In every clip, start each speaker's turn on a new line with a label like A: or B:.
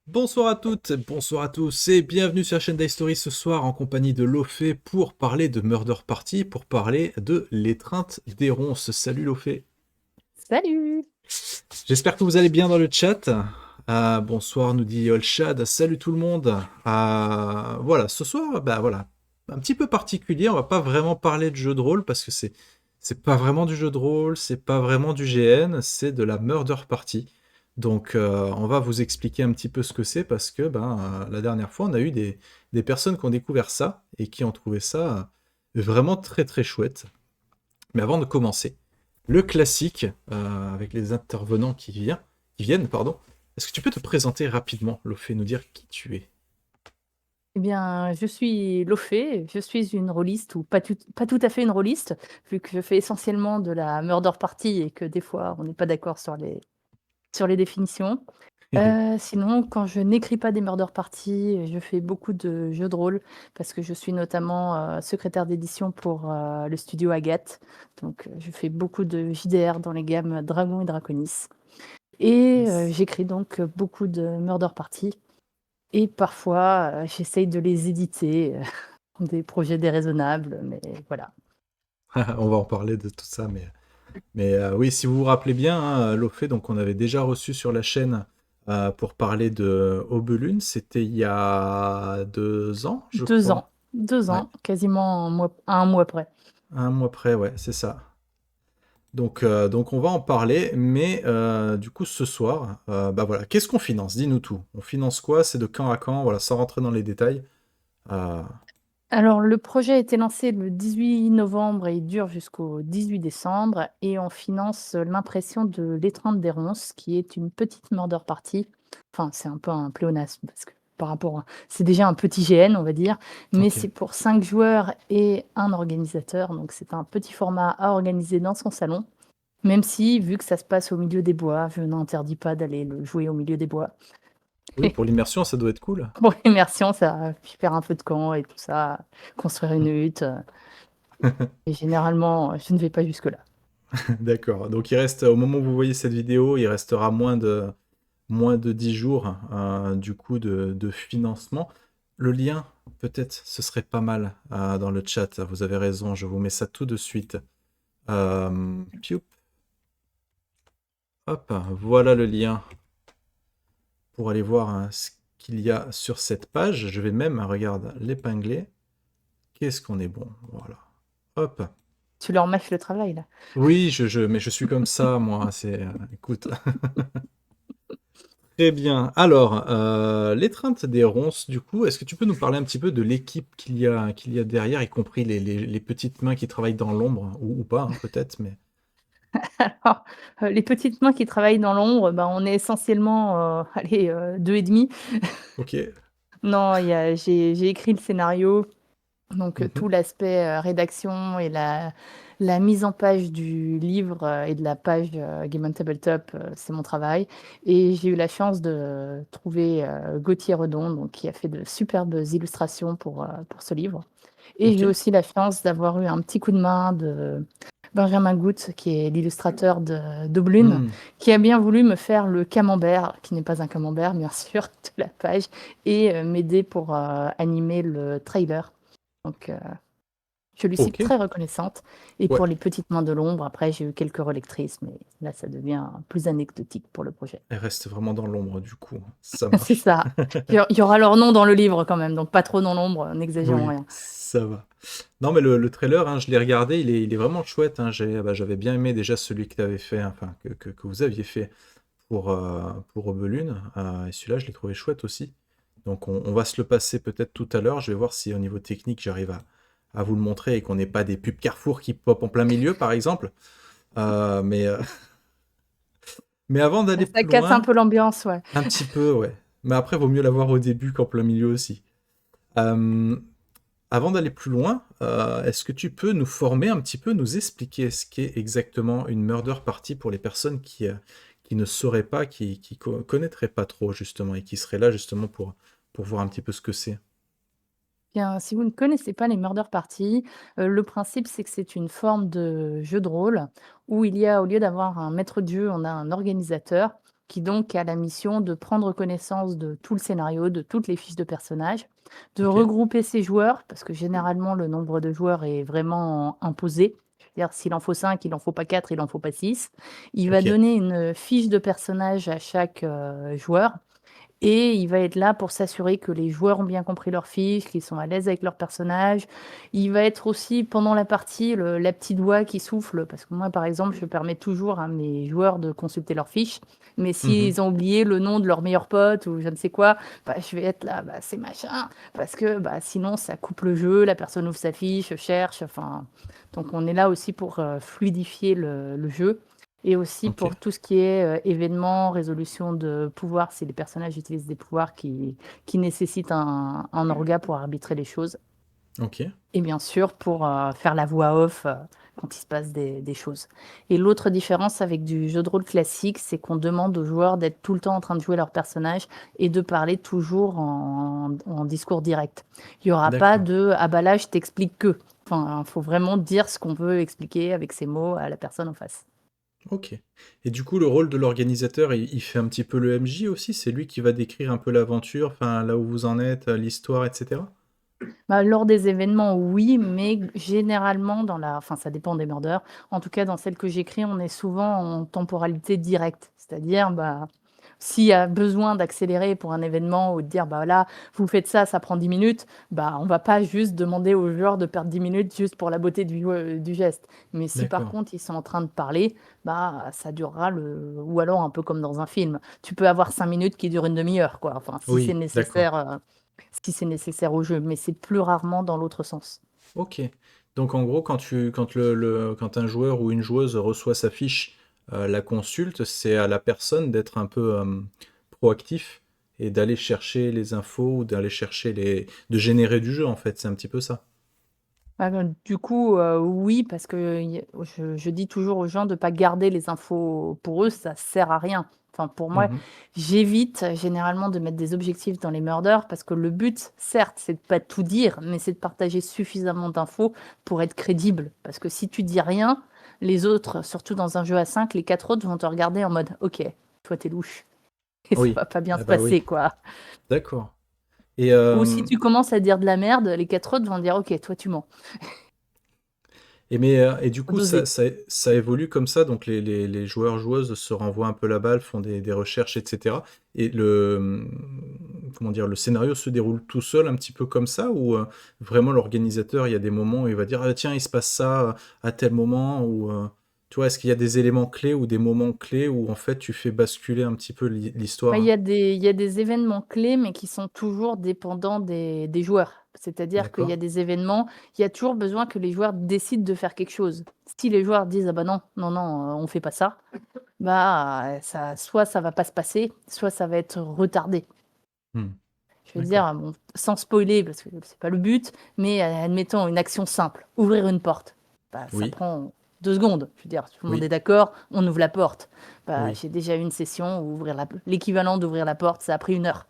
A: Bonsoir à toutes, bonsoir à tous et bienvenue sur la chaîne d'History ce soir en compagnie de Lofé pour parler de Murder Party, pour parler de l'étreinte des ronces. Salut Lofé.
B: Salut!
A: J'espère que vous allez bien dans le chat. Bonsoir nous dit Olshad, salut tout le monde. Voilà, ce soir, bah voilà, un petit peu particulier, on va pas vraiment parler de jeu de rôle parce que c'est pas vraiment du jeu de rôle, c'est pas vraiment du GN, c'est de la Murder Party. Donc on va vous expliquer un petit peu ce que c'est parce que la dernière fois on a eu des personnes qui ont découvert ça et qui ont trouvé ça vraiment très très chouette. Mais avant de commencer, le classique, avec les intervenants qui viennent, pardon. Est-ce que tu peux te présenter rapidement, Lofé, nous dire qui tu es?
B: Eh bien, je suis Lofé, je suis une rôliste, ou pas tout à fait une rôliste, vu que je fais essentiellement de la murder party et que des fois on n'est pas d'accord sur les définitions. Sinon, quand je n'écris pas des murder party, je fais beaucoup de jeux de rôle, parce que je suis notamment secrétaire d'édition pour le studio Agathe. Donc, je fais beaucoup de JDR dans les gammes Dragon et Draconis. Et
A: Yes.
B: j'écris donc beaucoup de murder party. Et parfois, j'essaye de les éditer, des projets déraisonnables, mais voilà.
A: On va en parler de tout ça, mais oui, si vous vous rappelez bien, hein, Lofé, donc on avait déjà reçu sur la chaîne pour parler de Obelune, c'était il y a 2 ans, je
B: 2
A: crois.
B: ans, 2
A: Ouais,
B: ans, quasiment un mois près.
A: un mois près, ouais, c'est ça. Donc on va en parler, mais du coup ce soir, bah voilà, qu'est-ce qu'on finance? Dis-nous tout. On finance quoi? C'est de quand à quand? Voilà, sans rentrer dans les détails. Euh,
B: Alors le projet a été lancé le 18 novembre et il dure jusqu'au 18 décembre et on finance l'impression de L'étreinte des ronces, qui est une petite murder party. Enfin, c'est un peu un pléonasme parce que par rapport à c'est déjà un petit GN, on va dire, mais
A: ok.
B: c'est pour 5 joueurs et un organisateur, donc c'est un petit format à organiser dans son salon. Même si, vu que ça se passe au milieu des bois, je n'interdis pas d'aller le jouer au milieu des bois.
A: Oui, pour l'immersion, ça doit être cool.
B: Pour l'immersion, ça, puis faire un peu de camp et tout ça, construire une hutte. Et généralement, je ne vais pas jusque-là.
A: D'accord. Donc il reste, au moment où vous voyez cette vidéo, il restera moins de 10 jours du coup de financement. Le lien, peut-être, ce serait pas mal dans le chat. Vous avez raison, je vous mets ça tout de suite. Pioup. Hop, voilà le lien pour aller voir ce qu'il y a sur cette page. Je vais même, regarde, l'épingler. Qu'est-ce qu'on est bon. Voilà. Hop.
B: Tu leur mâches le travail, là.
A: Oui, mais je suis comme ça, moi. Écoute. Très bien. Alors, l'étreinte des ronces, du coup, est-ce que tu peux nous parler un petit peu de l'équipe qu'il y a derrière, y compris les petites mains qui travaillent dans l'ombre, ou pas, hein, peut-être, mais...
B: Alors, les petites mains qui travaillent dans l'ombre, ben, on est essentiellement, allez, 2 et demi.
A: Ok.
B: Non, j'ai écrit le scénario. Donc,
A: Mhm.
B: tout l'aspect rédaction et la mise en page du livre et de la page Game on Tabletop, c'est mon travail. Et j'ai eu la chance de trouver Gauthier Redon, donc, qui a fait de superbes illustrations pour ce livre. Et
A: Ok.
B: j'ai aussi la chance d'avoir eu un petit coup de main de Benjamin Goutte, qui est l'illustrateur d'Oblune,
A: Hmm.
B: qui a bien voulu me faire le camembert, qui n'est pas un camembert, bien sûr, de la page, et m'aider pour animer le trailer. Donc, je lui suis
A: Ok.
B: très reconnaissante. Et
A: Ouais.
B: pour les petites mains de l'ombre, après, j'ai eu quelques relectrices, mais là, ça devient plus anecdotique pour le projet.
A: Elle reste vraiment dans l'ombre, du coup. Ça
B: C'est
A: marche.
B: ça. Il y aura leur nom dans le livre quand même, donc pas trop dans l'ombre, n'exagérons
A: Oui,
B: rien.
A: ça va. Non, mais le trailer, hein, je l'ai regardé, il est vraiment chouette, hein. J'avais bien aimé déjà celui que tu avais fait, enfin, que vous aviez fait pour Obelune. Et celui-là, je l'ai trouvé chouette aussi. Donc, on va se le passer peut-être tout à l'heure. Je vais voir si au niveau technique, j'arrive à vous le montrer et qu'on n'ait pas des pubs Carrefour qui pop en plein milieu, par exemple. Mais avant d'aller
B: Ça
A: plus
B: casse un
A: loin,
B: peu l'ambiance, ouais.
A: un petit peu, ouais. Mais après, vaut mieux l'avoir au début qu'en plein milieu aussi. Euh, Avant d'aller plus loin, est-ce que tu peux nous former un petit peu, nous expliquer ce qu'est exactement une murder party pour les personnes qui ne sauraient pas, qui connaîtraient pas trop justement et qui seraient là justement pour voir un petit peu ce que c'est?
B: Bien, si vous ne connaissez pas les murder party, le principe, c'est que c'est une forme de jeu de rôle où il y a, au lieu d'avoir un maître de jeu, on a un organisateur. qui donc a la mission de prendre connaissance de tout le scénario, de toutes les fiches de personnages, de
A: Ok.
B: regrouper ses joueurs, parce que généralement le nombre de joueurs est vraiment imposé. Je veux dire, s'il en faut 5, il en faut pas 4, il en faut pas 6. Il va
A: Ok.
B: donner une fiche de personnage à chaque joueur. Et il va être là pour s'assurer que les joueurs ont bien compris leurs fiches, qu'ils sont à l'aise avec leur personnage. Il va être aussi, pendant la partie, la petite voix qui souffle. Parce que moi, par exemple, je permets toujours à mes joueurs de consulter leurs fiches. Mais
A: Mhm.
B: s'ils ont oublié le nom de leur meilleur pote ou je ne sais quoi, bah, je vais être là, bah, c'est machin. Parce que bah, sinon, ça coupe le jeu, la personne ouvre sa fiche, cherche. Enfin, donc on est là aussi pour fluidifier le jeu. Et aussi
A: Ok.
B: pour tout ce qui est événements, résolution de pouvoirs, si les personnages utilisent des pouvoirs qui nécessitent un orga pour arbitrer les choses.
A: Ok.
B: Et bien sûr, pour faire la voix off quand il se passe des choses. Et l'autre différence avec du jeu de rôle classique, c'est qu'on demande aux joueurs d'être tout le temps en train de jouer leur personnage et de parler toujours en discours direct. Il n'y aura pas
A: D'accord.
B: de «Ah bah là, je t'explique que». Enfin, il faut vraiment dire ce qu'on veut expliquer avec ses mots à la personne en face.
A: Ok. Et du coup, le rôle de l'organisateur, il fait un petit peu le MJ aussi? C'est lui qui va décrire un peu l'aventure, enfin, là où vous en êtes, l'histoire, etc.
B: Bah, lors des événements, oui, mais généralement enfin, ça dépend des murders. En tout cas, dans celle que j'écris, on est souvent en temporalité directe. C'est-à-dire, bah, s'il y a besoin d'accélérer pour un événement ou de dire, bah là, vous faites ça, ça prend 10 minutes, bah, on va pas juste demander aux joueurs de perdre 10 minutes juste pour la beauté du geste. Mais si par
A: D'accord.
B: contre, ils sont en train de parler, bah, ça durera ou alors un peu comme dans un film. Tu peux avoir 5 minutes qui durent une demi-heure, quoi. Enfin,
A: Oui, d'accord.
B: si c'est nécessaire au jeu, mais c'est plus rarement dans l'autre sens.
A: Ok. Donc en gros, quand un joueur ou une joueuse reçoit sa fiche, la consulte, c'est à la personne d'être un peu proactif et d'aller chercher les infos ou d'aller chercher de générer du jeu en fait. C'est un petit peu ça.
B: Ah ben, du coup, oui, parce que je dis toujours aux gens de ne pas garder les infos pour eux, ça sert à rien. Enfin, pour moi,
A: Mhm.
B: j'évite généralement de mettre des objectifs dans les murders parce que le but, certes, c'est de pas tout dire, mais c'est de partager suffisamment d'infos pour être crédible. Parce que si tu dis rien, les autres, surtout dans un jeu à 5, les 4 autres vont te regarder en mode, OK, toi t'es louche et ça
A: Oui.
B: va pas bien
A: Ah
B: se
A: bah oui.
B: passer, quoi.
A: D'accord. Et,
B: Ou si tu commences à dire de la merde, les 4 autres vont dire, OK, toi tu mens.
A: et du
B: Faut
A: coup,
B: doser.
A: ça évolue comme ça, donc les joueurs-joueuses se renvoient un peu la balle, font des recherches, etc. Et comment dire, le scénario se déroule tout seul, un petit peu comme ça, ou vraiment l'organisateur, il y a des moments où il va dire, ah, tiens, il se passe ça à tel moment, ou tu vois, est-ce qu'il y a des éléments clés ou des moments clés où en fait tu fais basculer un petit peu
B: Bah, il
A: l'histoire?
B: y a il y a des événements clés, mais qui sont toujours dépendants des joueurs. C'est-à-dire qu'il y a
A: D'accord?
B: des événements, il y a toujours besoin que les joueurs décident de faire quelque chose. Si les joueurs disent: «Ah bah non, non, non, on fait pas ça», bah, ça soit ça va pas se passer, soit ça va être retardé.
A: Hmm.
B: Je veux
A: D'accord.
B: dire, bon, sans spoiler parce que c'est pas le but, mais admettons une action simple, ouvrir une porte. Bah, ça
A: Oui,
B: prend 2 secondes. Je veux dire, tout le monde est
A: oui,
B: d'accord, on ouvre la porte. Bah,
A: oui.
B: j'ai déjà eu une session où l'équivalent d'ouvrir la porte, ça a pris 1 heure.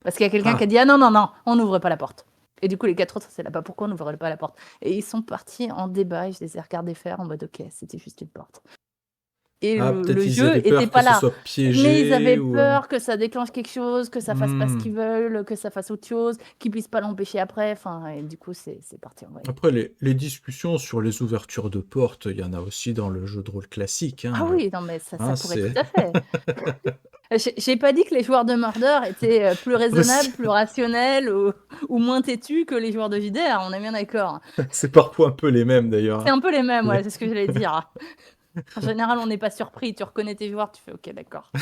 B: Parce qu'il y a quelqu'un qui a
A: Ah!
B: dit: «Ah non, non, non, on n'ouvre pas la porte». Et du coup, les 4 autres, c'est là: «Bah, pourquoi on n'ouvre pas la porte?» Et ils sont partis en débat et je les ai regardés faire en mode: «OK, c'était juste une porte». Et
A: Ah,
B: le
A: peut-être ils
B: jeu
A: avaient
B: était
A: peur que
B: pas
A: ce
B: là.
A: soit
B: Mais ils avaient
A: piégé ou...
B: peur que ça déclenche quelque chose, que ça fasse pas ce
A: Hmm.
B: qu'ils veulent, que ça fasse autre chose, qu'ils puissent pas l'empêcher après. Enfin, et du coup, c'est parti en vrille.
A: Après, les discussions sur les ouvertures de portes, il y en a aussi dans le jeu de rôle classique,
B: Ah
A: hein.
B: oui, non, mais ça
A: Hein,
B: pourrait tout
A: c'est...
B: à fait. J'ai pas dit que les joueurs de Murder étaient plus raisonnables, plus rationnels ou moins têtus que les joueurs de JDR, on est bien d'accord.
A: C'est parfois un peu les mêmes d'ailleurs,
B: C'est
A: hein.
B: un peu les mêmes, ouais,
A: Les-
B: c'est ce que j'allais dire. En général, on n'est pas surpris, tu reconnais tes joueurs, tu fais OK, d'accord.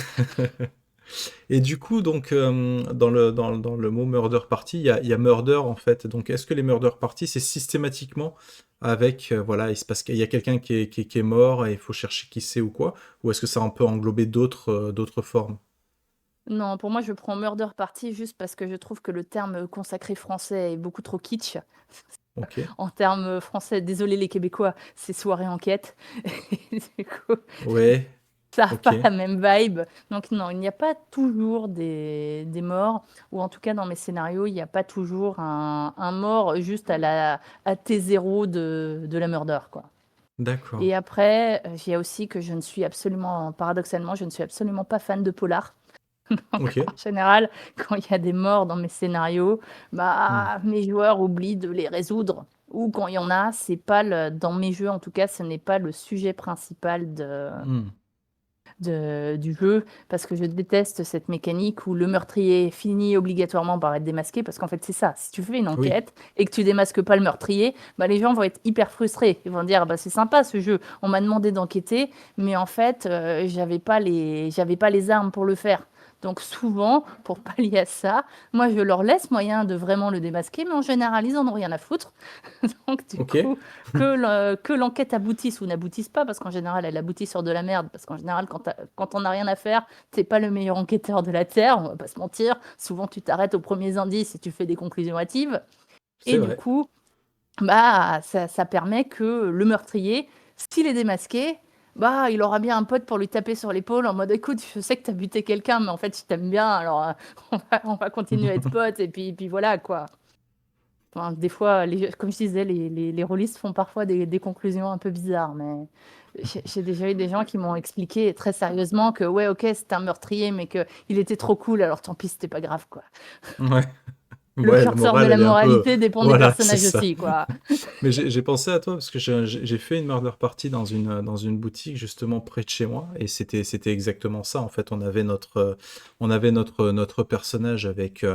A: Et du coup, donc, dans le mot murder party, il y a murder en fait. Donc, est-ce que les murder party, c'est systématiquement avec, voilà, il se passe qu'il y a quelqu'un qui est mort et il faut chercher qui c'est ou quoi? Ou est-ce que ça peut englober d'autres formes?
B: Non, pour moi, je prends Murder Party juste parce que je trouve que le terme consacré français est beaucoup trop kitsch.
A: Ok.
B: En termes français, désolé les Québécois, c'est soirée enquête. Et du coup,
A: Ouais.
B: ça n'a
A: Ok.
B: pas la même vibe. Donc non, il n'y a pas toujours des morts, ou en tout cas dans mes scénarios, il n'y a pas toujours un mort juste à T0 de la murder, quoi.
A: D'accord.
B: Et après, il y a aussi que je ne suis absolument paradoxalement, je ne suis absolument pas fan de polar. Donc
A: OK.
B: en général, quand il y a des morts dans mes scénarios,
A: Mmh.
B: bah, mes joueurs oublient de les résoudre ou quand il y en a, c'est pas le dans mes jeux en tout cas, ce n'est pas le sujet principal
A: Mmh.
B: du jeu parce que je déteste cette mécanique où le meurtrier finit obligatoirement par être démasqué parce qu'en fait c'est ça, si tu fais une
A: Oui.
B: enquête et que tu démasques pas le meurtrier, bah, les gens vont être hyper frustrés. Ils vont dire bah, c'est sympa ce jeu, on m'a demandé d'enquêter, mais en fait j'avais pas les armes pour le faire. Donc souvent, pour pallier à ça, moi je leur laisse moyen de vraiment le démasquer, mais en général ils en ont rien à foutre. Donc du
A: OK.
B: coup, que l'enquête aboutisse ou n'aboutisse pas, parce qu'en général, elle aboutit sur de la merde, parce qu'en général, quand on n'a rien à faire, t'es pas le meilleur enquêteur de la Terre, on va pas se mentir. Souvent, tu t'arrêtes aux premiers indices et tu fais des conclusions hâtives.
A: C'est
B: Et du
A: vrai.
B: coup, bah, ça permet que le meurtrier, s'il est démasqué, bah, il aura bien un pote pour lui taper sur l'épaule en mode écoute, je sais que t'as buté quelqu'un, mais en fait, je t'aime bien, alors on va continuer à être potes, et puis voilà, quoi. Enfin, des fois, comme je disais, les rôlistes font parfois des conclusions un peu bizarres, mais j'ai déjà eu des gens qui m'ont expliqué très sérieusement que ouais, ok, c'était un meurtrier, mais qu'il était trop cool, alors tant pis, c'était pas grave, quoi.
A: Ouais.
B: Le
A: Ouais, la
B: curseur de
A: morale,
B: la
A: elle est un peu
B: moralité dépend des
A: voilà, c'est
B: personnages
A: ça.
B: aussi, quoi.
A: Mais j'ai pensé à toi parce que j'ai fait une murder party dans une boutique justement près de chez moi et c'était exactement ça. En fait, on avait notre personnage avec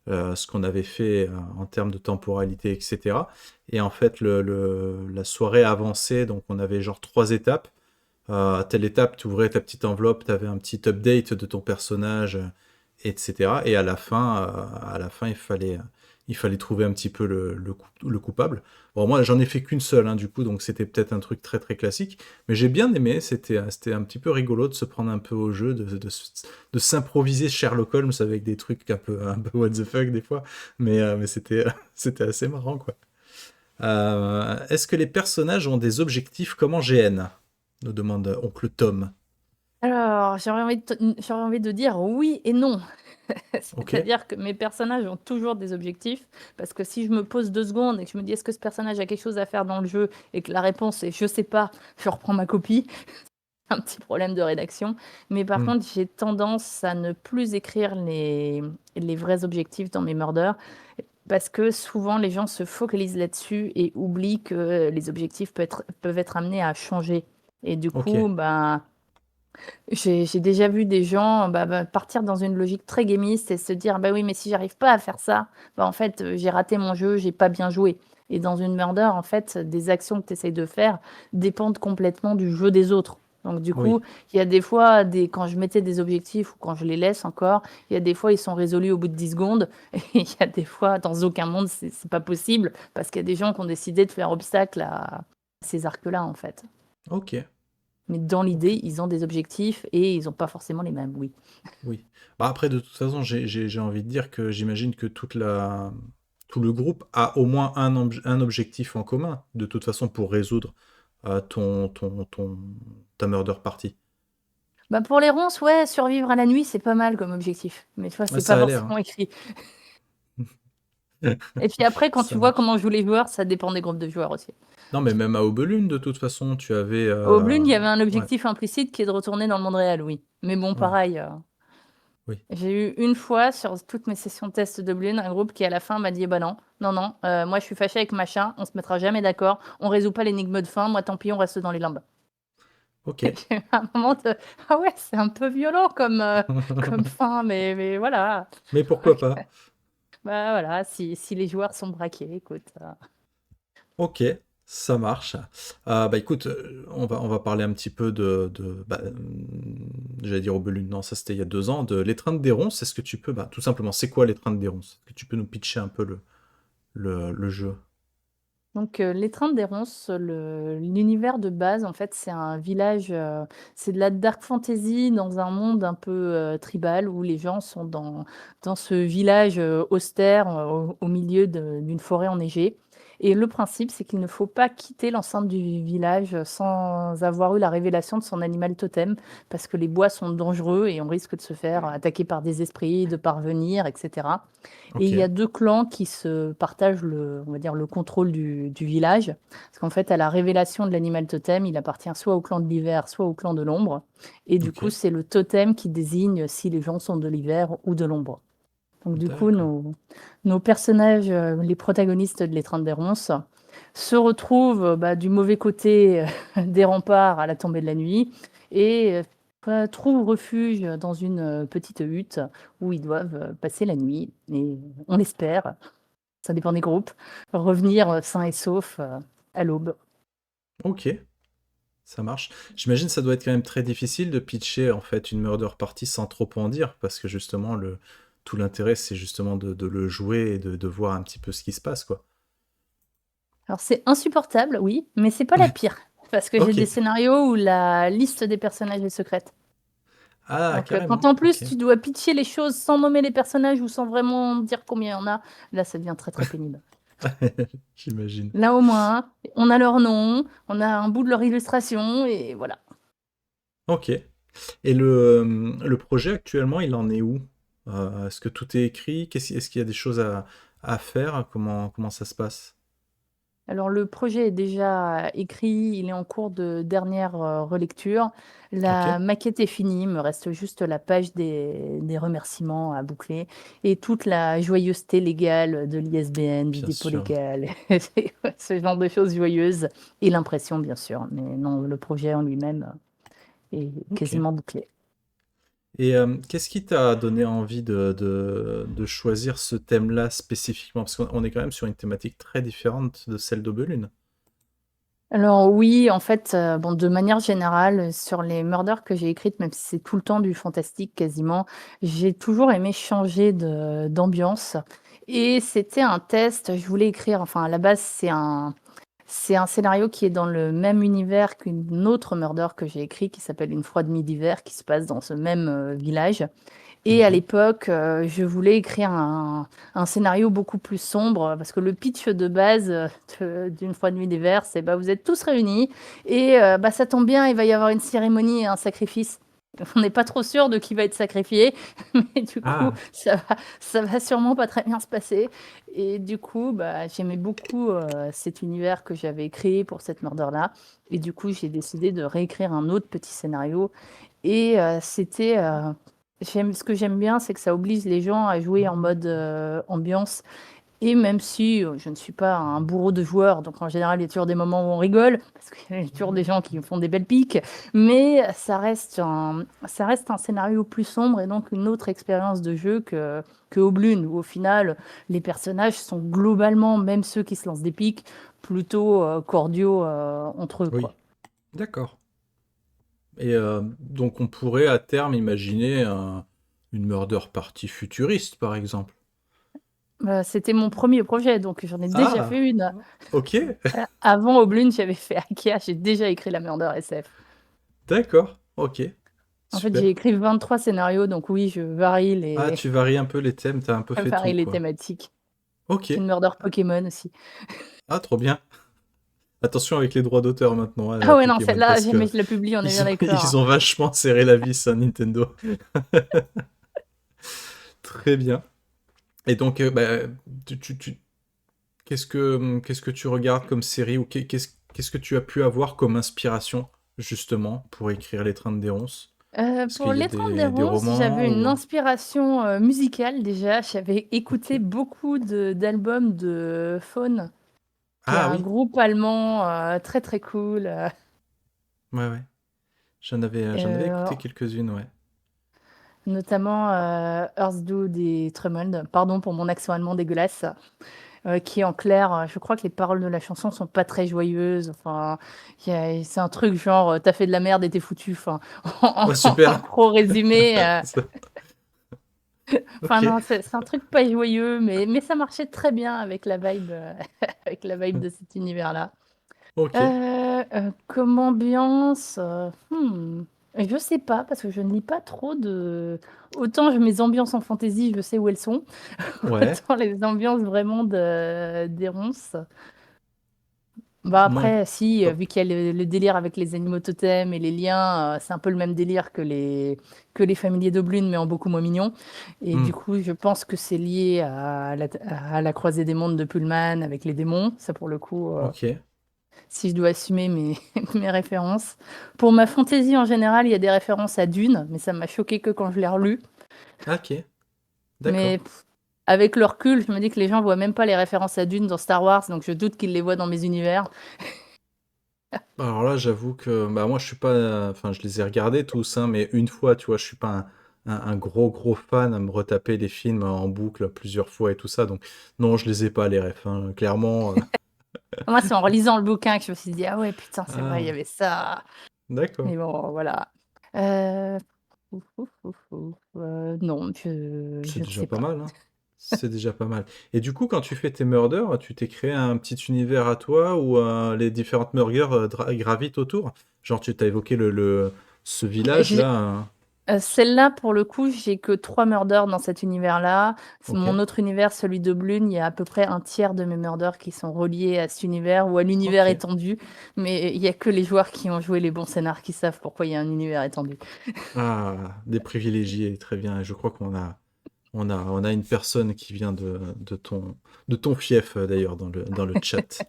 A: ce qu'on avait fait en termes de temporalité, etc. Et en fait, la soirée avançait, donc on avait genre 3 étapes. À telle étape, tu ouvrais ta petite enveloppe, tu avais un petit update de ton personnage, etc. Et à la fin, il fallait trouver un petit peu le coupable. Bon, moi, j'en ai fait qu'une seule, hein, du coup, donc c'était peut-être un truc très très classique. Mais j'ai bien aimé, c'était un petit peu rigolo de se prendre un peu au jeu, de s'improviser Sherlock Holmes avec des trucs un peu what the fuck des fois. Mais c'était, c'était assez marrant, quoi. Est-ce que les personnages ont des objectifs comme en GN? Nous demande Oncle Tom.
B: Alors, j'aurais envie de dire oui et non.
A: Ok.
B: C'est-à-dire que mes personnages ont toujours des objectifs, parce que si je me pose 2 secondes et que je me dis est-ce que ce personnage a quelque chose à faire dans le jeu et que la réponse est je sais pas, je reprends ma copie, un petit problème de rédaction. Mais par
A: Hmm.
B: contre, j'ai tendance à ne plus écrire les vrais objectifs dans mes murders, parce que souvent les gens se focalisent là-dessus et oublient que les objectifs peuvent être amenés à changer. Et du
A: Ok.
B: coup, ben, j'ai déjà vu des gens partir dans une logique très gamiste et se dire bah oui, mais si j'arrive pas à faire ça, bah en fait, j'ai raté mon jeu, j'ai pas bien joué. Et dans une murder, en fait, des actions que tu essayes de faire dépendent complètement du jeu des autres. Donc du
A: Oui.
B: coup, il y a des fois, quand je mettais des objectifs ou quand je les laisse encore, il y a des fois, ils sont résolus au bout de 10 secondes. Et il y a des fois, dans aucun monde, c'est pas possible parce qu'il y a des gens qui ont décidé de faire obstacle à ces arcs-là, en fait.
A: Ok.
B: Mais dans
A: Ok.
B: l'idée, ils ont des objectifs et ils n'ont pas forcément les mêmes, oui.
A: Oui. Bah après, de toute façon, j'ai envie de dire que j'imagine que tout le groupe a au moins un objectif en commun, de toute façon, pour résoudre ta murder party.
B: Bah pour les ronces, ouais, survivre à la nuit, c'est pas mal comme objectif. Mais tu vois,
A: Ouais,
B: c'est pas
A: ça a l'air, hein.
B: forcément écrit. Et puis après, quand
A: Ça
B: tu vois
A: marche.
B: comment jouent les joueurs, ça dépend des groupes de joueurs aussi.
A: Non, mais même à Aubelune, de toute façon, tu avais...
B: Au Blune, il y avait un
A: Ouais,
B: objectif implicite qui est de retourner dans le monde réel, oui. Mais bon,
A: ouais,
B: pareil.
A: oui.
B: J'ai eu une fois sur toutes mes sessions de test de Blune, un groupe qui à la fin m'a dit bah non, non, non, moi je suis fâché avec machin, on se mettra jamais d'accord, on résout pas l'énigme de fin, moi tant pis, on reste dans les limbes.
A: Ok.
B: Et j'ai eu un moment de ah ouais, c'est un peu violent comme fin, mais voilà.
A: Mais pourquoi pas?
B: Bah voilà, si les joueurs sont braqués, écoute.
A: Ok, ça marche. Bah écoute, on va parler un petit peu j'allais dire Obelune, non, ça c'était il y a 2 ans, de l'étreinte des ronces. Est-ce que tu peux, bah tout simplement, c'est quoi l'étreinte des ronces? Est-ce que tu peux nous pitcher un peu le jeu?
B: Donc l'étreinte des ronces, l'univers de base, en fait, c'est un village, c'est de la dark fantasy dans un monde un peu tribal où les gens sont dans ce village austère au milieu d'une forêt enneigée. Et le principe, c'est qu'il ne faut pas quitter l'enceinte du village sans avoir eu la révélation de son animal totem, parce que les bois sont dangereux et on risque de se faire attaquer par des esprits, de parvenir, etc. Et il y a
A: Ok,
B: deux clans qui se partagent on va dire, le contrôle du village. Parce qu'en fait, à la révélation de l'animal totem, il appartient soit au clan de l'hiver, soit au clan de l'ombre. Et du coup,
A: ok,
B: c'est le totem qui désigne si les gens sont de l'hiver ou de l'ombre. Donc du coup,
A: d'accord.
B: nos personnages, les protagonistes de l'Étreinte des Ronces, se retrouvent du mauvais côté des remparts à la tombée de la nuit et trouvent refuge dans une petite hutte où ils doivent passer la nuit. Et on espère, ça dépend des groupes, revenir sains et saufs à l'aube.
A: Ok, ça marche. J'imagine que ça doit être quand même très difficile de pitcher en fait une murder party sans trop en dire, parce que justement tout l'intérêt c'est justement de le jouer et de voir un petit peu ce qui se passe quoi.
B: Alors c'est insupportable, oui, mais c'est pas la pire. Parce que j'ai
A: Ok.
B: des scénarios où la liste des personnages est secrète.
A: Ah
B: Donc, quand
A: carrément.
B: en
A: Ok.
B: plus tu dois pitcher les choses sans nommer les personnages ou sans vraiment dire combien il y en a, là ça devient très très pénible.
A: J'imagine.
B: Là au moins, on a leur nom, on a un bout de leur illustration et voilà.
A: Ok. Et le projet actuellement, il en est où? Est-ce que tout est écrit? Est-ce qu'il y a des choses à faire? Comment ça se passe?
B: Alors le projet est déjà écrit, il est en cours de dernière relecture.
A: Ok,
B: La maquette est finie, il me reste juste la page des remerciements à boucler et toute la joyeuseté légale de l'ISBN, du
A: bien
B: dépôt
A: sûr.
B: légal, ce genre de choses joyeuses et l'impression bien sûr. Mais non, le projet en lui-même est
A: Ok.
B: quasiment bouclé.
A: Et qu'est-ce qui t'a donné envie de choisir ce thème-là spécifiquement? Parce qu'on est quand même sur une thématique très différente de celle d'Aubelune.
B: Alors oui, en fait, bon, de manière générale, sur les murders que j'ai écrites, même si c'est tout le temps du fantastique quasiment, j'ai toujours aimé changer d'ambiance. Et c'était un test, je voulais écrire, enfin à la base c'est un scénario qui est dans le même univers qu'une autre murder que j'ai écrit qui s'appelle Une froide nuit d'hiver, qui se passe dans ce même village. Et à
A: Mhm.
B: l'époque, je voulais écrire un scénario beaucoup plus sombre, parce que le pitch de base d'une fois nuit d'hiver, c'est bah, vous êtes tous réunis et bah, ça tombe bien, il va y avoir une cérémonie et un sacrifice. On n'est pas trop sûr de qui va être sacrifié, mais du coup,
A: Ah,
B: ça va sûrement pas très bien se passer. Et du coup, bah, j'aimais beaucoup cet univers que j'avais créé pour cette murder-là. Et du coup, j'ai décidé de réécrire un autre petit scénario. Et ce que j'aime bien, c'est que ça oblige les gens à jouer en mode ambiance. Et même si je ne suis pas un bourreau de joueurs, donc en général, il y a toujours des moments où on rigole, parce qu'il y a toujours des gens qui font des belles piques, mais ça reste un scénario plus sombre et donc une autre expérience de jeu que Oblune, où au final, les personnages sont globalement, même ceux qui se lancent des piques, plutôt cordiaux entre eux, quoi.
A: oui, d'accord. Et donc on pourrait à terme imaginer une murder party futuriste, par exemple.
B: C'était mon premier projet, donc j'en ai déjà
A: Ah,
B: fait une.
A: ok,
B: Avant Oblune, j'avais fait Ikea, j'ai déjà écrit la Murder SF.
A: d'accord, ok,
B: En fait, j'ai
A: super.
B: écrit 23 scénarios, donc oui, je varie
A: Ah,
B: les,
A: tu varies un peu les thèmes, t'as un peu fait tout,
B: varie les
A: quoi.
B: thématiques.
A: Ok,
B: J'ai une Murder Pokémon aussi.
A: ah, trop bien. Attention avec les droits d'auteur maintenant, hein,
B: Ah
A: à
B: ouais, non,
A: Pokémon,
B: celle-là,
A: parce
B: jamais
A: que
B: je la publie, on est bien d'accord,
A: ils
B: hein.
A: ont vachement serré la vis à Nintendo. Très bien. Et donc, bah, qu'est-ce que tu regardes comme série ou qu'est-ce que tu as pu avoir comme inspiration justement pour écrire l'étreinte des ronces? Est-ce
B: Pour
A: qu'il y a
B: l'étreinte des
A: des
B: ronces, j'avais
A: romans
B: une
A: ou...
B: inspiration musicale déjà. J'avais écouté
A: Ok.
B: beaucoup d'albums de Faune, qui est
A: Ah
B: un
A: oui,
B: groupe allemand très très cool.
A: ouais, ouais. J'en avais
B: Euh,
A: écouté quelques-unes, ouais.
B: Notamment Earthdood et Tremond, pardon pour mon accent allemand dégueulasse, qui en clair, je crois que les paroles de la chanson sont pas très joyeuses. Enfin, c'est un truc genre t'as fait de la merde et t'es foutu. Enfin,
A: Ouais,
B: en
A: super.
B: gros résumé.
A: Ça-
B: Enfin
A: Ok,
B: non, c'est un truc pas joyeux, mais ça marchait très bien avec la vibe, avec la vibe de cet univers-là.
A: ok.
B: Comme ambiance, je sais pas parce que je ne lis pas trop de autant mes ambiances en fantasy, je sais où elles sont,
A: Ouais.
B: autant les ambiances vraiment des ronces. Bah
A: Moi,
B: après, si,
A: pas-
B: vu qu'il y a le délire avec les animaux totems et les liens, c'est un peu le même délire que les familiers Doblune, mais en beaucoup moins mignon. Et
A: Hmm,
B: du coup, je pense que c'est lié à la croisée des mondes de Pullman avec les démons. Ça, pour le coup,
A: ok,
B: si je dois assumer mes, mes références. Pour ma fantaisie en général, il y a des références à Dune, mais ça m'a choqué que quand je l'ai relu.
A: ok, d'accord.
B: Mais avec le recul, je me dis que les gens voient même pas les références à Dune dans Star Wars, donc je doute qu'ils les voient dans mes univers.
A: Alors là, j'avoue que bah moi je suis pas, enfin je les ai regardés tous, hein, mais une fois, tu vois, je suis pas un gros gros fan à me retaper les films en boucle plusieurs fois et tout ça, donc non, je les ai pas les refs, hein, clairement.
B: Moi, c'est en relisant le bouquin que je me suis dit, ah ouais, putain, c'est vrai, il y
A: Ah,
B: avait ça.
A: d'accord,
B: Mais bon, voilà. Euh... non,
A: c'est
B: je ne
A: déjà
B: sais
A: pas
B: pas.
A: mal, hein. C'est déjà pas mal. Et du coup, quand tu fais tes murders, tu t'es créé un petit univers à toi où les différentes murders gravitent autour? Genre, tu t'as évoqué ce
B: J'ai-
A: village-là, hein.
B: Celle-là, pour le coup, j'ai que 3 murders dans cet univers-là.
A: Ok,
B: Mon autre univers, celui de Blune, il y a à peu près un tiers de mes murders qui sont reliés à cet univers ou à l'univers
A: ok.
B: étendu. Mais il y a que les joueurs qui ont joué les bons scénars qui savent pourquoi il y a un univers étendu.
A: Ah, des privilégiés, très bien. Et je crois on a une personne qui vient de ton fief, d'ailleurs, dans le chat.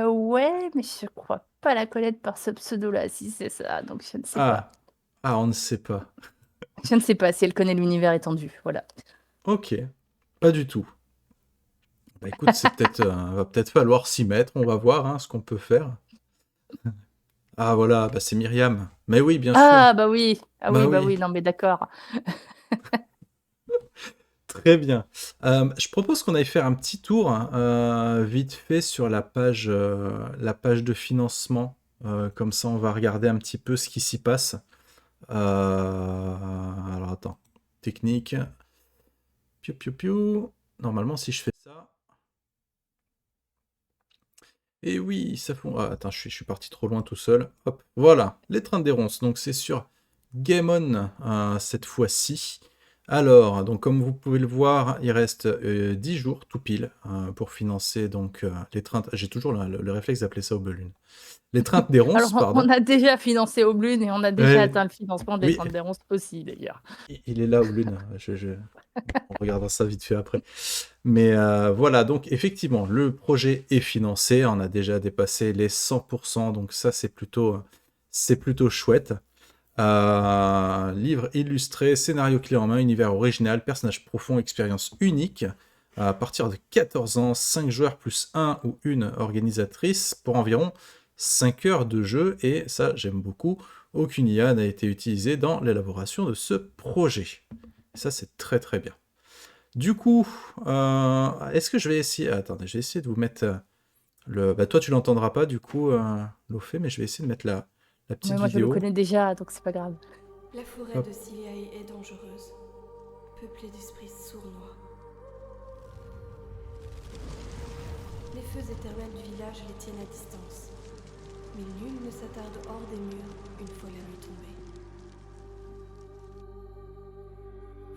B: Ouais, mais je crois pas la connaître par ce pseudo-là, si c'est ça, donc je ne sais pas.
A: Ah, ah, on ne sait pas.
B: Je ne sais pas si elle connaît l'univers étendu, voilà.
A: Ok, pas du tout. Bah écoute, va peut-être falloir s'y mettre. On va voir hein, ce qu'on peut faire. Ah voilà, bah c'est Myriam. Mais oui, bien sûr.
B: Ah bah oui, ah
A: Bah
B: oui, bah
A: oui,
B: oui, non mais d'accord.
A: très bien. Je propose qu'on aille faire un petit tour hein, vite fait sur la page de financement. Comme ça, on va regarder un petit peu ce qui s'y passe. Alors attends, technique. Piou piou piou. Normalement, si je fais ça. Et oui, ça fond. Ah, attends, je suis parti trop loin tout seul. Hop, voilà, les trains des ronces. Donc c'est sur Game On cette fois-ci. Alors, donc comme vous pouvez le voir, il reste 10 jours tout pile pour financer donc les trains. J'ai toujours le réflexe d'appeler ça Aubelune. Les trains des ronces,
B: Alors on
A: pardon.
B: a déjà financé Oblune et on a déjà
A: Ouais,
B: atteint le financement des
A: oui,
B: 30 des aussi d'ailleurs.
A: il est là Aubelune. On regardera ça vite fait après. Mais voilà, donc effectivement, le projet est financé. On a déjà dépassé les 100%, donc ça c'est plutôt chouette. Livre illustré, scénario clé en main, univers original, personnage profond, expérience unique. À partir de 14 ans, 5 joueurs plus un ou une organisatrice pour environ 5 heures de jeu. Et ça, j'aime beaucoup. Aucune IA n'a été utilisée dans l'élaboration de ce projet. Ça, c'est très très bien. Du coup, est-ce que je vais essayer... Attendez, je vais essayer de vous mettre Bah, toi, tu l'entendras pas, du coup, Lofé, mais je vais essayer de mettre la
B: Mais
A: petite
B: moi je le
A: vidéo.
B: connais déjà, donc c'est pas grave.
C: La forêt
A: Hop.
C: de Siliae est dangereuse, peuplée d'esprits sournois. Les feux éternels du village les tiennent à distance, mais nul ne s'attarde hors des murs une fois la nuit tombée.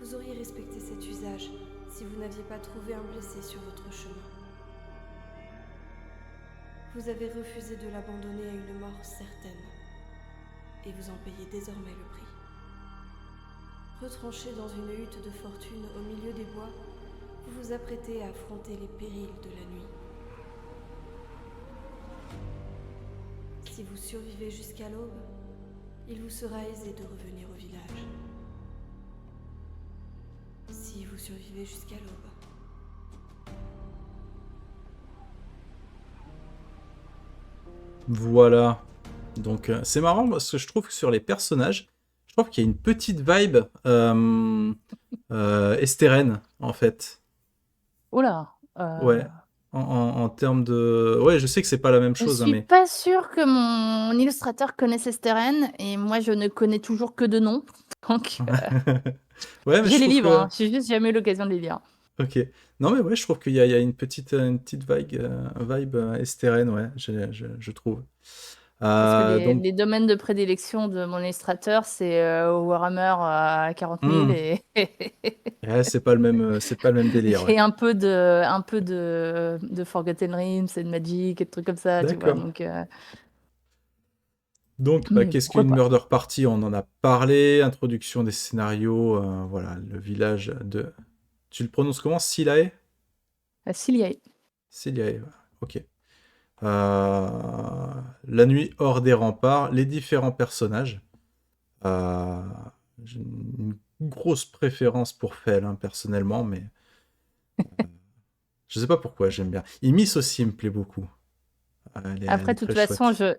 C: Vous auriez respecté cet usage si vous n'aviez pas trouvé un blessé sur votre chemin. Vous avez refusé de l'abandonner à une mort certaine, et vous en payez désormais le prix. Retranché dans une hutte de fortune au milieu des bois, vous vous apprêtez à affronter les périls de la nuit. Si vous survivez jusqu'à l'aube, il vous sera aisé de revenir au village. Si vous survivez jusqu'à l'aube.
A: Voilà. Donc, c'est marrant parce que je trouve que sur les personnages, je trouve qu'il y a une petite vibe estérène, en fait.
B: Oh là,
A: Ouais. En termes de... Ouais, je sais que c'est pas la même
B: je
A: chose, hein,
B: suis
A: mais...
B: pas sûre que mon illustrateur connaisse Esteren et moi je ne connais toujours que de nom. Donc
A: Ouais, mais je
B: j'ai les
A: trouve
B: livres,
A: que...
B: hein, j'ai juste jamais eu l'occasion de les lire.
A: Ok. Non, mais ouais, je trouve qu'il y a une petite vibe estérène, ouais, je trouve.
B: Parce que les,
A: Donc,
B: les domaines de prédilection de mon illustrateur, c'est Warhammer à 40 000
A: hmm, ouais, c'est pas le même délire, ouais.
B: et un peu de Forgotten Realms et de Magic et de trucs comme ça, tu vois.
A: D'accord. Donc,
B: Mais
A: qu'est-ce
B: pourquoi
A: qu'une
B: pas?
A: murder party? On en a parlé. Introduction des scénarios. Voilà, le village de. Tu le prononces comment? Silae?
B: S'il
A: Silae, voilà. Ok. La nuit hors des remparts. Les différents personnages. Euh, j'ai une grosse préférence pour Fel, hein, personnellement, mais je sais pas pourquoi j'aime bien. Imis aussi me plaît beaucoup. Elle
B: Après,
A: est
B: de toute
A: très
B: façon,
A: chouette.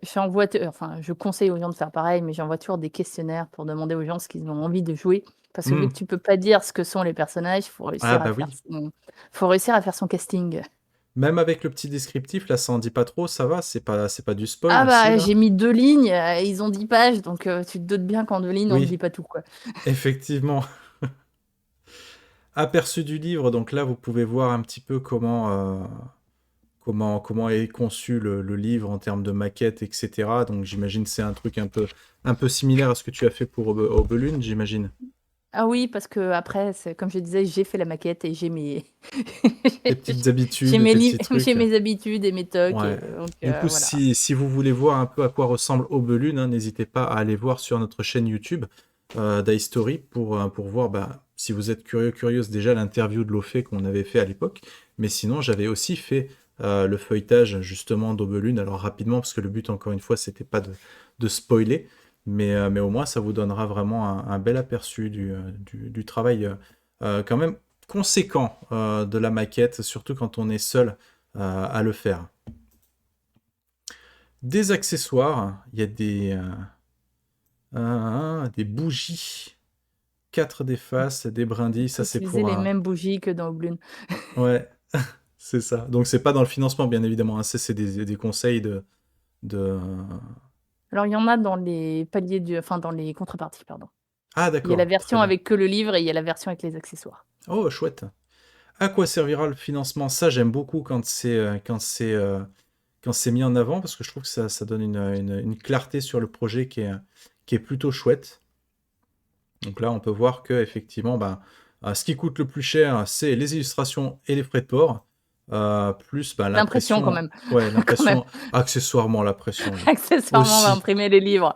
B: je conseille aux gens de faire pareil, mais j'envoie toujours des questionnaires pour demander aux gens ce qu'ils ont envie de jouer. Parce que vu
A: Hmm.
B: que tu peux pas dire ce que sont les personnages,
A: Ah bah oui.
B: faut réussir à faire son casting.
A: Même avec le petit descriptif, là, ça en dit pas trop, ça va? C'est pas du
B: Ah
A: spoil, si,
B: bah,
A: là?
B: j'ai mis 2 lignes, ils ont 10 pages, donc tu te doutes bien qu'en 2 lignes, on ne
A: Oui,
B: dit pas tout, quoi.
A: effectivement. Aperçu du livre, donc là, vous pouvez voir un petit peu comment est conçu le livre en termes de maquette, etc. Donc j'imagine que c'est un truc un peu similaire à ce que tu as fait pour Obelune, j'imagine.
B: Ah oui, parce que après, comme je disais, j'ai fait la maquette et j'ai mes
A: Tes petites
B: j'ai
A: habitudes,
B: mes
A: tes
B: li
A: petits
B: j'ai
A: trucs.
B: mes habitudes et mes tocs
A: Ouais.
B: et donc
A: Du coup,
B: voilà.
A: si vous voulez voir un peu à quoi ressemble Obelune, hein, n'hésitez pas à aller voir sur notre chaîne YouTube d'History pour voir si vous êtes curieuse déjà l'interview de Lofé qu'on avait fait à l'époque. Mais sinon, j'avais aussi fait le feuilletage justement d'Obelune. Alors rapidement, parce que le but, encore une fois, c'était pas de spoiler. Mais au moins, ça vous donnera vraiment un bel aperçu du travail quand même conséquent de la maquette, surtout quand on est seul à le faire. Des accessoires, il y a des bougies, 4 des faces, des
B: On
A: brindilles,
B: peut
A: ça c'est
B: utiliser
A: pour
B: les
A: un...
B: mêmes bougies que dans Oblune.
A: Ouais, c'est ça. Donc c'est pas dans le financement, bien évidemment, hein. C'est des conseils de...
B: Alors, il y en a dans les paliers enfin, dans les contreparties, pardon.
A: Ah
B: Il y a la
A: d'accord, très
B: version
A: bien.
B: avec que le livre et il y a la version avec les accessoires.
A: Oh, chouette. À quoi servira le financement? Ça, j'aime beaucoup quand c'est mis en avant, parce que je trouve que ça donne une clarté sur le projet qui est plutôt chouette. Donc là, on peut voir que effectivement, ce qui coûte le plus cher, c'est les illustrations et les frais de port, plus
B: L'impression quand
A: l'impression,
B: même,
A: ouais,
B: quand même.
A: l'impression, accessoirement l'impression, oui,
B: Accessoirement, on va
A: aussi.
B: imprimer les livres.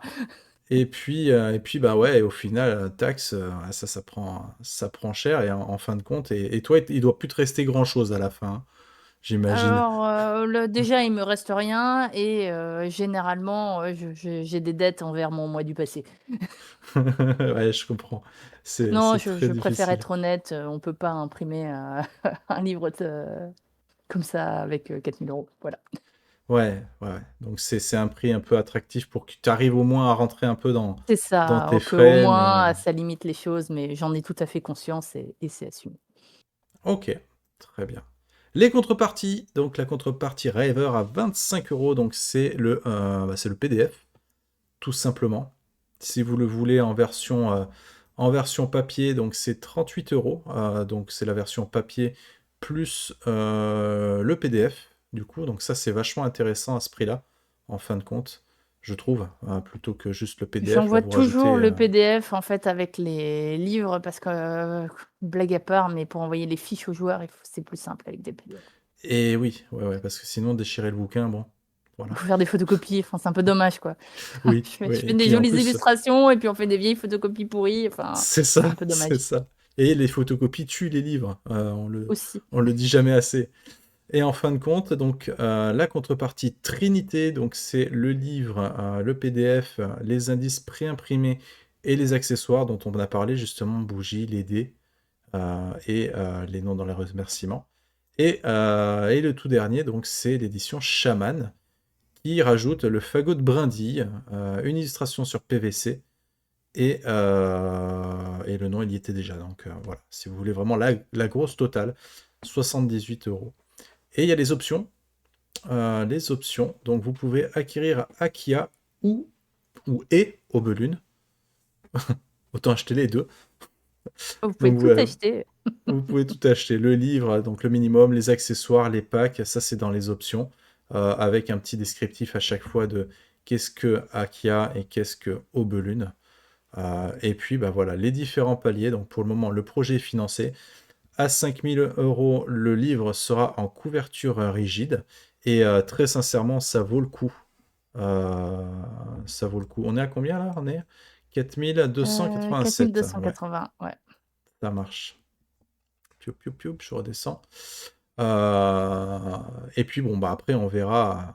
A: Et puis ouais, et au final, taxe, ça prend cher, et en fin de compte, et toi, il doit plus te rester grand-chose à la fin, hein, j'imagine.
B: Alors, déjà, il me reste rien et généralement, j'ai des dettes envers mon moi du passé.
A: Ouais, je comprends.
B: Non,
A: C'est
B: je
A: très
B: je préfère
A: difficile.
B: être honnête, on peut pas imprimer, un livre comme ça avec, 4 000 €. Voilà.
A: Ouais, ouais, ouais. Donc c'est un prix un peu attractif pour que tu arrives au moins à rentrer un peu
B: C'est
A: dans
B: ça,
A: tes
B: qu'au
A: frais,
B: moins,
A: mais
B: ça limite les choses, mais j'en ai tout à fait conscience et c'est assumé.
A: ok, très bien. Les contreparties, donc la contrepartie Raver à 25 €, donc c'est le PDF, tout simplement. Si vous le voulez en version papier, donc c'est 38 €, donc c'est la version papier plus le PDF, du coup, donc ça c'est vachement intéressant à ce prix-là, en fin de compte, je trouve, plutôt que juste le PDF, là
B: J'envoie
A: vous
B: toujours
A: rajoutez...
B: le PDF, en fait, avec les livres parce que, blague à part, mais pour envoyer les fiches aux joueurs, c'est plus simple avec des PDF.
A: Et oui, ouais, ouais, parce que sinon déchirer le bouquin, bon,
B: Il
A: voilà.
B: faut faire des photocopies, enfin, c'est un peu dommage, quoi.
A: Oui, oui,
B: Je
A: et
B: fais des
A: puis en
B: jolies
A: plus,
B: illustrations et puis on fait des vieilles photocopies pourries, enfin,
A: c'est
B: c'est un
A: ça,
B: peu dommage
A: c'est ça. Et les photocopies tuent les livres,
B: aussi.
A: on le dit jamais assez. Et en fin de compte, donc la contrepartie Trinité, donc c'est le livre, le PDF, les indices préimprimés et les accessoires dont on a parlé justement, bougies, les dés et les noms dans les remerciements. Et le tout dernier, donc c'est l'édition Shaman qui rajoute le fagot de brindille, une illustration sur PVC et le nom il y était déjà. Donc voilà, si vous voulez vraiment la grosse totale, 78 €. Et il y a les options. Donc vous pouvez acquérir Akia ou Obelune. Autant acheter les deux.
B: Vous pouvez
A: Donc
B: tout acheter.
A: vous pouvez tout acheter. Le livre, donc le minimum, les accessoires, les packs, ça c'est dans les options. Avec un petit descriptif à chaque fois de qu'est-ce que Akia et qu'est-ce que Obelune. Et puis, bah voilà, les différents paliers. Donc, pour le moment, le projet est financé. À 5 000 €, le livre sera en couverture rigide. Et très sincèrement, ça vaut le coup. Euh, Ça vaut le coup. On est à combien là? On est 4287. Ouais,
B: 4280, ouais.
A: ça marche. Pioup, pioup, pioup, je redescends. Euh, Et puis bon, bah après, on verra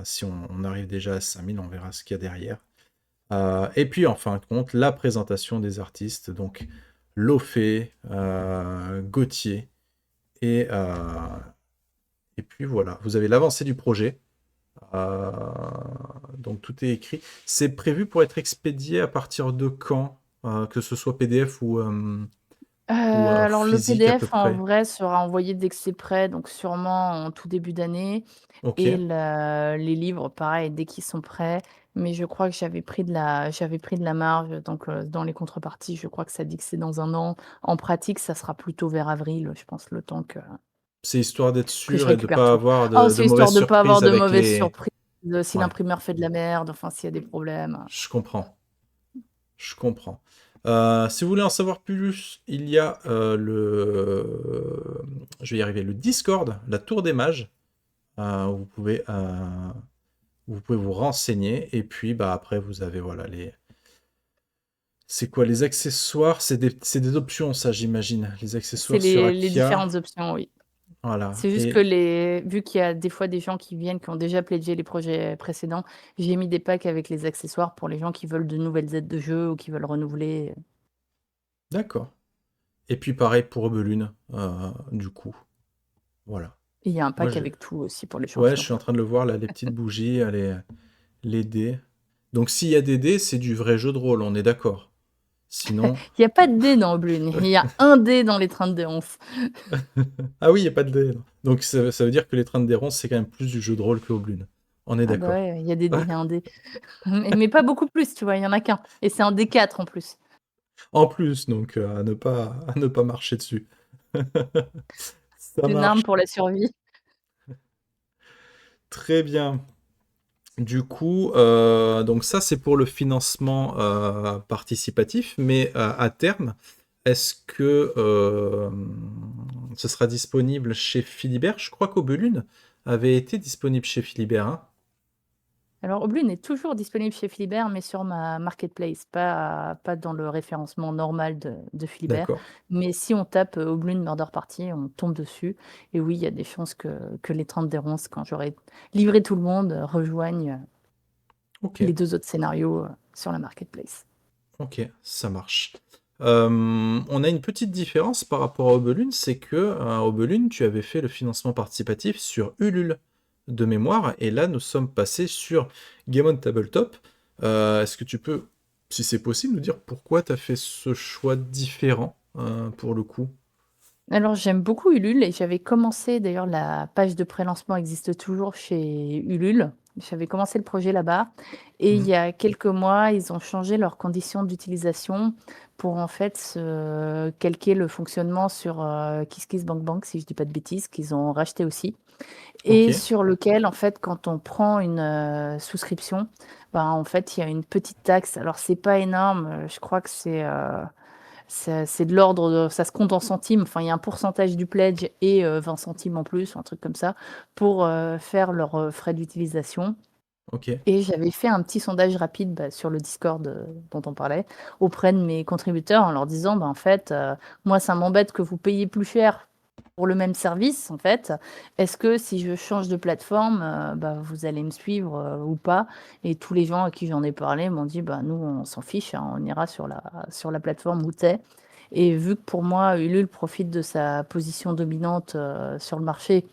A: si on arrive déjà à 5000, on verra ce qu'il y a derrière. Et puis en fin de compte, la présentation des artistes, donc Lofé, Gauthier, et, euh, et puis voilà, vous avez l'avancée du projet. Euh, donc tout est écrit. C'est prévu pour être expédié à partir de quand? Que ce soit PDF ou
B: Alors le
A: physique à peu
B: PDF en
A: près.
B: vrai sera envoyé dès que c'est prêt, donc sûrement en tout début d'année.
A: Ok.
B: Et les livres, pareil, dès qu'ils sont prêts. Mais je crois que j'avais pris de la marge, donc dans les contreparties, je crois que ça dit que c'est dans un an. En pratique, ça sera plutôt vers avril, je pense, le temps
A: C'est histoire d'être
B: que je
A: sûr et de
B: récupère
A: pas
B: tout.
A: avoir
B: Oh,
A: de
B: c'est
A: mauvaises
B: histoire de pas avoir
A: surprises
B: de
A: avec
B: mauvaises
A: les...
B: surprises, si
A: Ouais,
B: l'imprimeur fait de la merde, enfin s'il y a des problèmes.
A: je comprends. Je comprends. Si vous voulez en savoir plus, il y a je vais y arriver, le Discord, la Tour des Mages. Où vous pouvez vous renseigner. Et puis, bah, après, vous avez, voilà, les... C'est quoi, les accessoires? C'est des options, ça, j'imagine. Les
B: C'est
A: accessoires sur
B: les
A: Akia.
B: différentes options, oui.
A: Voilà.
B: C'est juste que
A: Et
B: vu qu'il y a des fois des gens qui viennent, qui ont déjà pledgé les projets précédents, j'ai mis des packs avec les accessoires pour les gens qui veulent de nouvelles aides de jeu ou qui veulent renouveler.
A: d'accord. Et puis, pareil pour Obelune, du coup. Voilà.
B: Et il y a un
A: Moi,
B: pack avec tout aussi pour les
A: ouais, je
B: champions.
A: suis en train de le voir, là, les petites bougies, les dés. Donc, s'il y a des dés, c'est du vrai jeu de rôle, on est d'accord. Sinon...
B: Il n'y a pas de dé dans Oblune, il y a un dé dans les 32 11.
A: Ah oui, il n'y a pas de dés. Non. Donc, ça veut dire que les trains de ronces, c'est quand même plus du jeu de rôle que Obelune. On est
B: Ah bah
A: d'accord.
B: ouais, il y a des dés, il y a un dé. Mais pas beaucoup plus, tu vois, il y en a qu'un. Et c'est un D4 en plus.
A: En plus, donc, à ne pas marcher dessus. Ça
B: C'est une arme
A: marche.
B: pour la survie.
A: Très bien. Du coup, donc ça, c'est pour le financement participatif, mais à terme, est-ce que ce sera disponible chez Philibert? Je crois qu'Obelune avait été disponible chez Philibert, hein.
B: Alors, Oblune est toujours disponible chez Philibert, mais sur ma marketplace, pas dans le référencement normal de Philibert.
A: D'accord.
B: Mais si on tape Oblune Murder Party, on tombe dessus. Et oui, il y a des chances que les 30 des ronces, quand j'aurai livré tout le monde, rejoignent
A: Ok.
B: les deux autres scénarios sur la marketplace.
A: Ok, ça marche. On a une petite différence par rapport à Obelune, c'est que Obelune, tu avais fait le financement participatif sur Ulule de mémoire, et là nous sommes passés sur Game on Tabletop. Est-ce que tu peux, si c'est possible, nous dire pourquoi tu as fait ce choix différent pour le coup?
B: Alors, j'aime beaucoup Ulule et j'avais commencé, d'ailleurs, la page de pré-lancement existe toujours chez Ulule. J'avais commencé le projet là-bas et il
A: Mhm.
B: y a quelques mois, ils ont changé leurs conditions d'utilisation pour en fait calquer le fonctionnement sur KissKissBankBank, si je dis pas de bêtises, qu'ils ont racheté aussi.
A: Ok,
B: Et sur lequel, en fait, quand on prend une souscription, bah, en fait, il y a une petite taxe. Alors, c'est pas énorme, je crois que c'est de l'ordre de, ça se compte en centimes. Enfin, il y a un pourcentage du pledge et 20 centimes en plus, un truc comme ça, pour faire leurs frais d'utilisation.
A: ok,
B: Et j'avais fait un petit sondage rapide sur le Discord dont on parlait auprès de mes contributeurs en leur disant, bah, en fait, moi, ça m'embête que vous payiez plus cher pour le même service, en fait. Est-ce que si je change de plateforme, bah, vous allez me suivre ou pas? Et tous les gens à qui j'en ai parlé m'ont dit, bah, nous, on s'en fiche, hein, on ira sur la plateforme où t'es. Et vu que pour moi, Ulule profite de sa position dominante sur le marché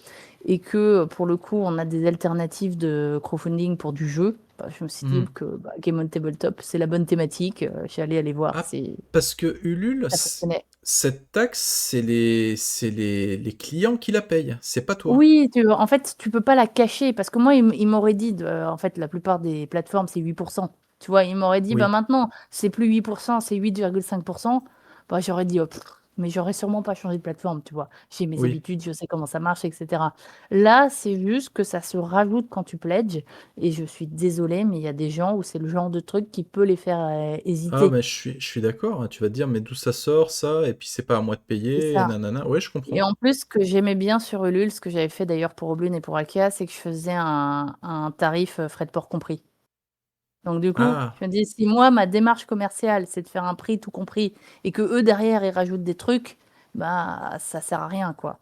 B: et que pour le coup, on a des alternatives de crowdfunding pour du jeu, bah, je me suis dit
A: mhm.
B: que Game on Tabletop, c'est la bonne thématique. J'allais aller voir
A: Ah,
B: si
A: parce que Ulule,
B: ça fonctionnait.
A: cette taxe, c'est les clients qui la payent, c'est pas toi.
B: Oui, en fait, tu peux pas la cacher parce que moi, il m'aurait dit, en fait, la plupart des plateformes, c'est 8%. Tu vois, il m'aurait dit, bah
A: Oui.
B: maintenant, c'est plus 8%, c'est 8,5%. Bah, j'aurais dit, oh, pff, mais j'aurais sûrement pas changé de plateforme, tu vois. J'ai mes
A: Oui.
B: habitudes, je sais comment ça marche, etc. Là, c'est juste que ça se rajoute quand tu pledges, et je suis désolée, mais il y a des gens où c'est le genre de truc qui peut les faire
A: Ah,
B: hésiter.
A: mais je suis d'accord, hein. Tu vas te dire: «Mais d'où ça sort ça? Et puis c'est pas à moi de
B: C'est
A: payer et
B: ça.
A: nanana». Ouais, je
B: Et
A: comprends.
B: en plus, ce que j'aimais bien sur Ulule, ce que j'avais fait d'ailleurs pour Oblune et pour Akea, c'est que je faisais un tarif frais de port compris. Donc du coup,
A: Ah!
B: je me dis, si moi, ma démarche commerciale, c'est de faire un prix tout compris et que eux derrière, ils rajoutent des trucs, bah ça sert à rien, quoi.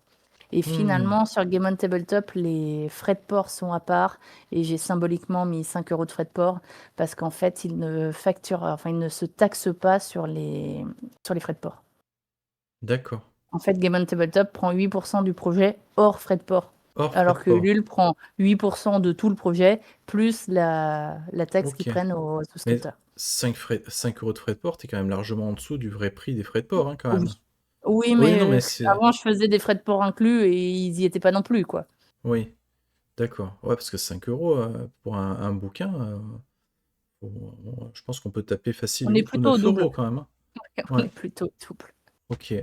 B: Et
A: Mmh.
B: finalement, sur Game on Tabletop, les frais de port sont à part et j'ai symboliquement mis 5 € de frais de port parce qu'en fait, ils ne facturent, enfin, ils ne se taxent pas sur les frais de port.
A: D'accord.
B: En fait, Game on Tabletop prend 8% du projet hors frais de port.
A: Hors frais de
B: Alors que
A: port.
B: Ulule prend 8% de tout le projet, plus la taxe qu'ils
A: OK.
B: prennent aux
A: Mais
B: souscripteurs.
A: 5 € de frais de port, tu quand même largement en dessous du vrai prix des frais de port, hein, quand
B: Oui.
A: même?
B: Oui,
A: Oui, non,
B: mais
A: mais c'est
B: avant, je faisais des frais de port inclus et ils y étaient pas non plus, quoi.
A: oui, d'accord. Ouais, parce que 5 € pour un bouquin, je pense qu'on peut taper facile
B: On est
A: 8 ou
B: plutôt au
A: 9
B: double.
A: € quand même, hein?
B: On
A: Ouais,
B: est plutôt au double.
A: OK.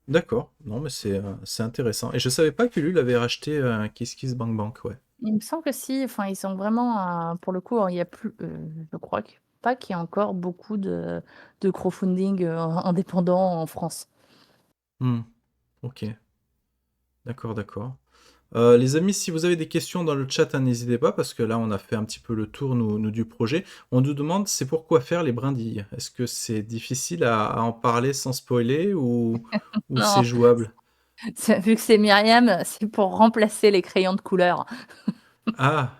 A: D'accord. Non, mais c'est intéressant et je savais pas qu'Ulule avait racheté, KissKissBankBank, ouais.
B: Il me semble que si, enfin, ils sont vraiment, pour le coup, il y a plus, je crois pas qu'il y a encore beaucoup de crowdfunding indépendant en France.
A: Mmh. OK. D'accord, d'accord. Les amis, si vous avez des questions dans le chat, hein, n'hésitez pas parce que là, on a fait un petit peu le tour, nous, du projet. On nous demande, c'est pourquoi faire les brindilles? Est-ce que c'est difficile à en parler sans spoiler ou c'est
B: Non,
A: jouable?
B: vu que c'est Myriam, c'est pour remplacer les crayons de couleur.
A: Ah!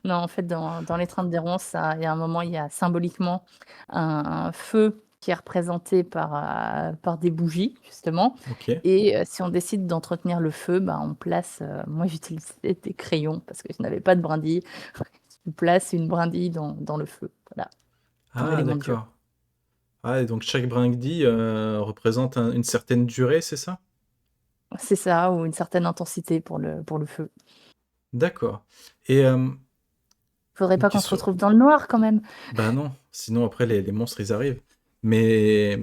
B: Non, en fait, dans l'étreinte des ronces, ça il y a un moment, il y a symboliquement un feu qui est représenté par des bougies, justement.
A: OK,
B: Et si on décide d'entretenir le feu, bah, on place, moi j'utilisais des crayons parce que je n'avais pas de brindille. Je place une brindille dans le feu, voilà, comme
A: ah
B: élément de jeu.
A: d'accord. Ah et donc chaque brindille, représente une certaine durée, c'est ça?
B: C'est ça, ou une certaine intensité pour le feu.
A: D'accord et
B: Faudrait
A: une
B: pas qu'on se
A: question
B: retrouve dans le noir quand même.
A: bah non, sinon après les monstres, ils arrivent. Mais,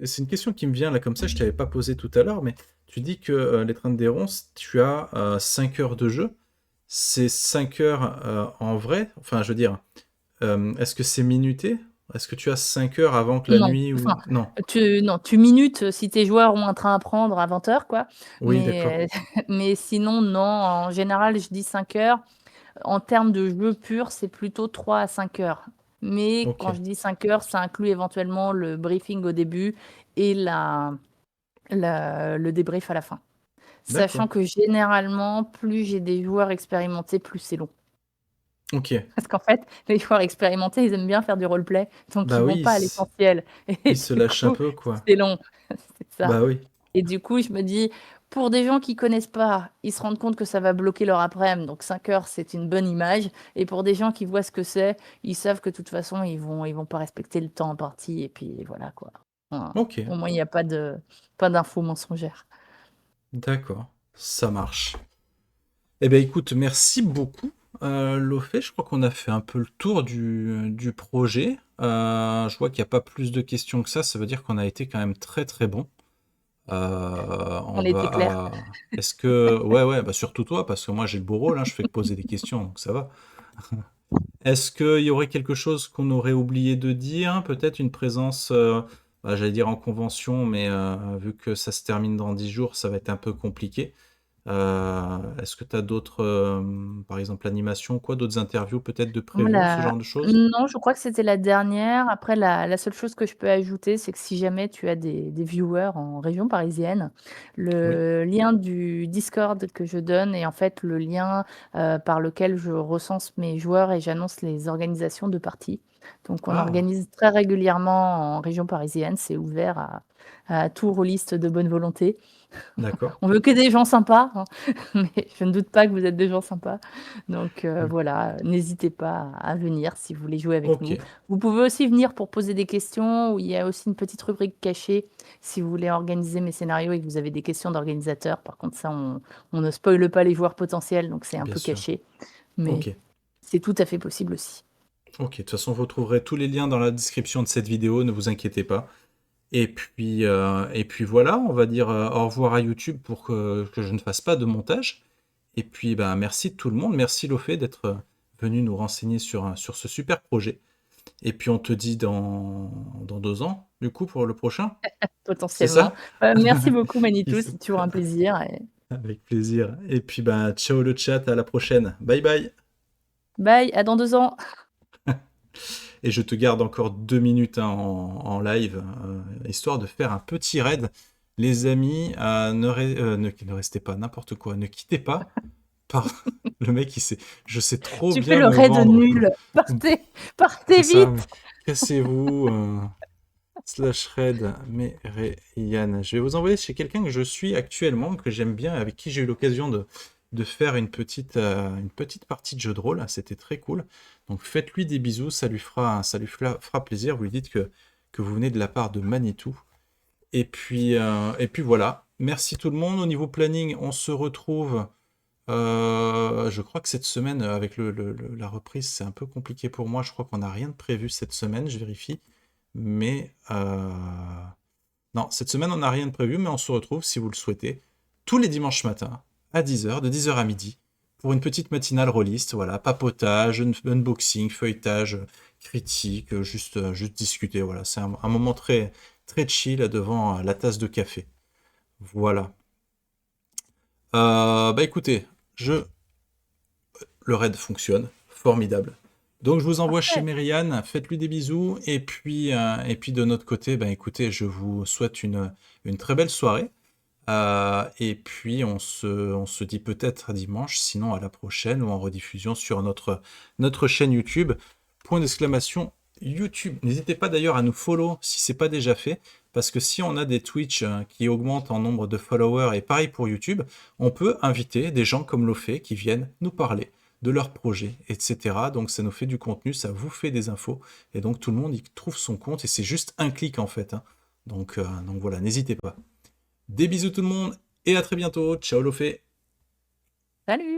A: c'est une question qui me vient là comme ça, je t'avais pas posé tout à l'heure, mais tu dis que, l'étreinte des ronces, tu as, 5 heures de jeu. C'est 5 heures, en vrai? Enfin, je veux dire, est-ce que c'est minuté? Est-ce que tu as 5 heures avant que la
B: Non,
A: nuit
B: enfin,
A: ou non?
B: tu minutes si tes joueurs ont un train à prendre à 20 h, quoi,
A: Oui, d'accord.
B: mais mais sinon non, en général, je dis 5 heures. En termes de jeu pur, c'est plutôt 3 à 5 heures. Mais quand
A: OK.
B: je dis 5 heures, ça inclut éventuellement le briefing au début et le débrief à la fin. Sachant
A: D'accord.
B: que généralement, plus j'ai des joueurs expérimentés, plus c'est long.
A: OK.
B: Parce qu'en fait, les joueurs expérimentés, ils aiment bien faire du roleplay, donc
A: Bah
B: ils vont
A: oui,
B: pas à l'essentiel et
A: il se
B: du
A: lâche un
B: coup,
A: peu, quoi.
B: c'est long. C'est ça.
A: Bah oui.
B: Et du coup, je me dis, pour des gens qui connaissent pas, ils se rendent compte que ça va bloquer leur après-midi, donc 5 heures, c'est une bonne image. Et pour des gens qui voient ce que c'est, ils savent que de toute façon, ils vont pas respecter le temps imparti, et puis voilà, quoi. Enfin,
A: OK.
B: au moins, il n'y a pas d'infos mensongères.
A: D'accord, ça marche. Eh ben écoute, merci beaucoup, Lofé. Je crois qu'on a fait un peu le tour du projet. Je vois qu'il y a pas plus de questions que ça veut dire qu'on a été quand même très, très bon.
B: On
A: On
B: était clair.
A: va est-ce que ouais, ouais, bah, surtout toi parce que moi j'ai le beau rôle, hein, je fais que poser des questions donc ça va. Est-ce qu'il y aurait quelque chose qu'on aurait oublié de dire? Peut-être une présence, bah, j'allais dire en convention mais vu que ça se termine dans 10 jours, ça va être un peu compliqué. Est-ce que tu as d'autres, par exemple l'animation ou quoi, d'autres interviews peut-être de prévues, ce
B: Voilà.
A: genre de choses?
B: Non, je crois que c'était la dernière. Après, la seule chose que je peux ajouter, c'est que si jamais tu as des viewers en région parisienne,
A: Oui.
B: le lien du Discord que je donne est en fait le lien par lequel je recense mes joueurs et j'annonce les organisations de parties. Donc, on
A: Ah!
B: organise très régulièrement en région parisienne. C'est ouvert à tout rôliste de bonne volonté.
A: D'accord.
B: On veut que des gens sympas, hein, mais je ne doute pas que vous êtes des gens sympas. Donc
A: Mmh.
B: voilà, n'hésitez pas à venir si vous voulez jouer avec nous.
A: OK,
B: Vous pouvez aussi venir pour poser des questions, où il y a aussi une petite rubrique cachée si vous voulez organiser mes scénarios et que vous avez des questions d'organisateurs. Par contre, ça, on ne spoile pas les joueurs potentiels, donc c'est un
A: bien
B: peu
A: sûr.
B: caché. Mais
A: OK.
B: c'est tout à fait possible aussi.
A: OK. De toute façon, vous trouverez tous les liens dans la description de cette vidéo, ne vous inquiétez pas. Et puis voilà, on va dire au revoir à YouTube pour que je ne fasse pas de montage. Et puis ben, merci tout le monde, merci Lofé d'être venu nous renseigner sur ce super projet. Et puis on te dit dans 2 ans, du coup, pour le prochain, c'est
B: Potentiellement.
A: ça?
B: Merci beaucoup
A: Qui
B: Manitou,
A: sait?
B: c'est toujours un plaisir et
A: Avec plaisir. Et puis ben, ciao le chat, à la prochaine. Bye bye.
B: bye, à dans 2 ans.
A: Et je te garde encore 2 minutes hein, en live, histoire de faire un petit raid. Les amis, ne restez pas, n'importe quoi, ne quittez pas. Le mec, je sais trop
B: Tu fais
A: bien
B: le
A: me
B: raid
A: vendre, quoi.
B: nul. Partez
A: C'est ça,
B: vite.
A: cassez-vous. Slash raid, mais Yann. Je vais vous envoyer chez quelqu'un que je suis actuellement, que j'aime bien, avec qui j'ai eu l'occasion de faire une petite partie de jeu de rôle. C'était très cool. Donc faites-lui des bisous, ça lui fera plaisir. Vous lui dites que vous venez de la part de Manitou. Et puis voilà. Merci tout le monde. Au niveau planning, on se retrouve. Je crois que cette semaine, avec la reprise, c'est un peu compliqué pour moi. Je crois qu'on n'a rien de prévu cette semaine, je vérifie. Mais non, cette semaine, on n'a rien de prévu, mais on se retrouve, si vous le souhaitez, tous les dimanches matins, à 10h, de 10h à midi, pour une petite matinale rôliste. Voilà, papotage, unboxing, feuilletage, critique, juste discuter. Voilà, c'est un moment très, très chill devant la tasse de café. Voilà. Bah écoutez, le raid fonctionne, formidable. Donc je vous envoie chez
B: Parfait.
A: Mériane, faites-lui des bisous, et puis de notre côté, ben écoutez, je vous souhaite une très belle soirée, et puis on se dit peut-être à dimanche, sinon à la prochaine, ou en rediffusion sur notre chaîne YouTube, point d'exclamation YouTube. N'hésitez pas d'ailleurs à nous follow si c'est pas déjà fait, parce que si on a des Twitch qui augmentent en nombre de followers, et pareil pour YouTube, on peut inviter des gens comme Lofé qui viennent nous parler de leurs projets, etc. Donc ça nous fait du contenu, ça vous fait des infos, et donc tout le monde y trouve son compte, et c'est juste un clic en fait. Hein. Donc voilà, n'hésitez pas. Des bisous tout le monde, et à très bientôt. Ciao Lofé.
B: Salut.